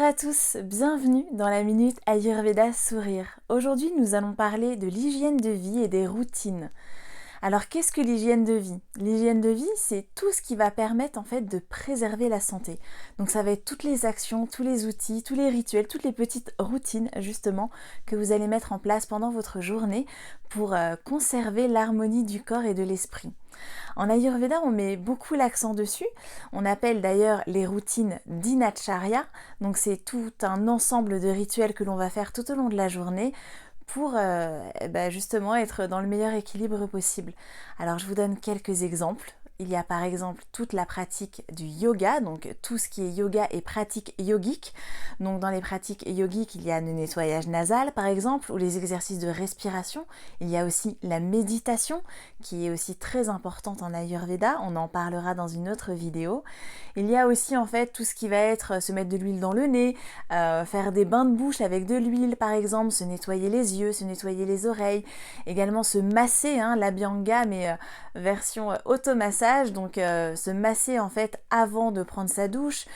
Bonjour à tous, bienvenue dans la Minute Ayurveda Sourire. Aujourd'hui, nous allons parler de l'hygiène de vie et des routines. Alors, qu'est-ce que l'hygiène de vie? L'hygiène de vie, c'est tout ce qui va permettre en fait de préserver la santé. Donc, ça va être toutes les actions, tous les outils, tous les rituels, toutes les petites routines justement que vous allez mettre en place pendant votre journée pour conserver l'harmonie du corps et de l'esprit. En Ayurveda, on met beaucoup l'accent dessus. On appelle d'ailleurs les routines dinacharya. Donc c'est tout un ensemble de rituels que l'on va faire tout au long de la journée pour justement être dans le meilleur équilibre possible. Alors je vous donne quelques exemples. Il y a par exemple toute la pratique du yoga, donc tout ce qui est yoga et pratique yogique. Donc dans les pratiques yogiques, il y a le nettoyage nasal par exemple, ou les exercices de respiration. Il y a aussi la méditation, qui est aussi très importante en Ayurveda. On en parlera dans une autre vidéo. Il y a aussi en fait tout ce qui va être se mettre de l'huile dans le nez, faire des bains de bouche avec de l'huile par exemple, se nettoyer les yeux, se nettoyer les oreilles, également se masser, l'abhyanga mais version automassage, donc se masser en fait avant de prendre sa douche,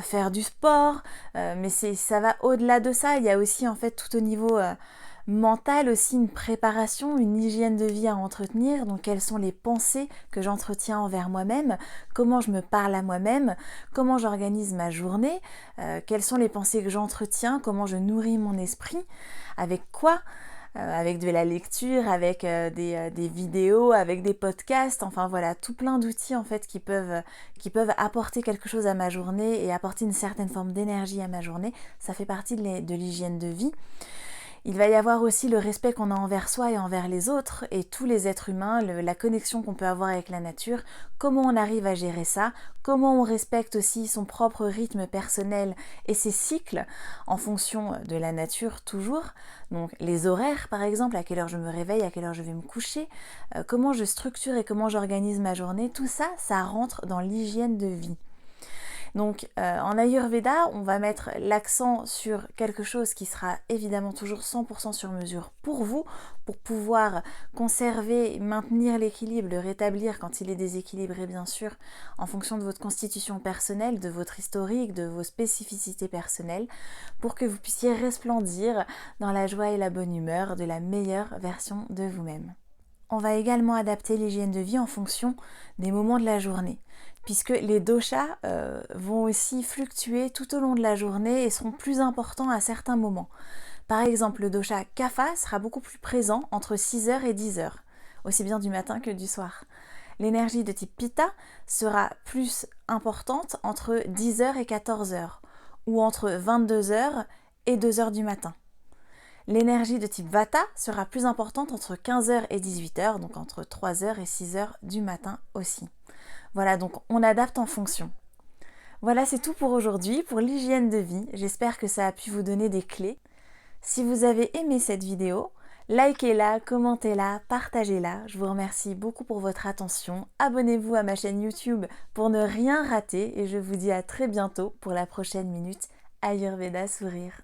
faire du sport, mais ça va au-delà de ça. Il y a aussi en fait tout au niveau mental aussi une préparation, une hygiène de vie à entretenir. Donc quelles sont les pensées que j'entretiens envers moi-même, comment je me parle à moi-même, comment j'organise ma journée, quelles sont les pensées que j'entretiens, comment je nourris mon esprit, avec quoi, avec de la lecture, avec des vidéos, avec des podcasts, enfin voilà, tout plein d'outils en fait qui peuvent apporter quelque chose à ma journée et apporter une certaine forme d'énergie à ma journée. Ça fait partie de l'hygiène de vie. Il va y avoir aussi le respect qu'on a envers soi et envers les autres et tous les êtres humains, la connexion qu'on peut avoir avec la nature, comment on arrive à gérer ça, comment on respecte aussi son propre rythme personnel et ses cycles en fonction de la nature toujours. Donc les horaires par exemple, à quelle heure je me réveille, à quelle heure je vais me coucher, comment je structure et comment j'organise ma journée, tout ça, ça rentre dans l'hygiène de vie. Donc en Ayurveda, on va mettre l'accent sur quelque chose qui sera évidemment toujours 100% sur mesure pour vous, pour pouvoir conserver, maintenir l'équilibre, le rétablir quand il est déséquilibré bien sûr, en fonction de votre constitution personnelle, de votre historique, de vos spécificités personnelles, pour que vous puissiez resplendir dans la joie et la bonne humeur de la meilleure version de vous-même. On va également adapter l'hygiène de vie en fonction des moments de la journée, puisque les doshas vont aussi fluctuer tout au long de la journée et seront plus importants à certains moments. Par exemple, le dosha kapha sera beaucoup plus présent entre 6h et 10h, aussi bien du matin que du soir. L'énergie de type pitta sera plus importante entre 10h et 14h, ou entre 22h et 2h du matin. L'énergie de type Vata sera plus importante entre 15h et 18h, donc entre 3h et 6h du matin aussi. Voilà, donc on adapte en fonction. Voilà, c'est tout pour aujourd'hui, pour l'hygiène de vie. J'espère que ça a pu vous donner des clés. Si vous avez aimé cette vidéo, likez-la, commentez-la, partagez-la. Je vous remercie beaucoup pour votre attention. Abonnez-vous à ma chaîne YouTube pour ne rien rater et je vous dis à très bientôt pour la prochaine minute Ayurveda Sourire.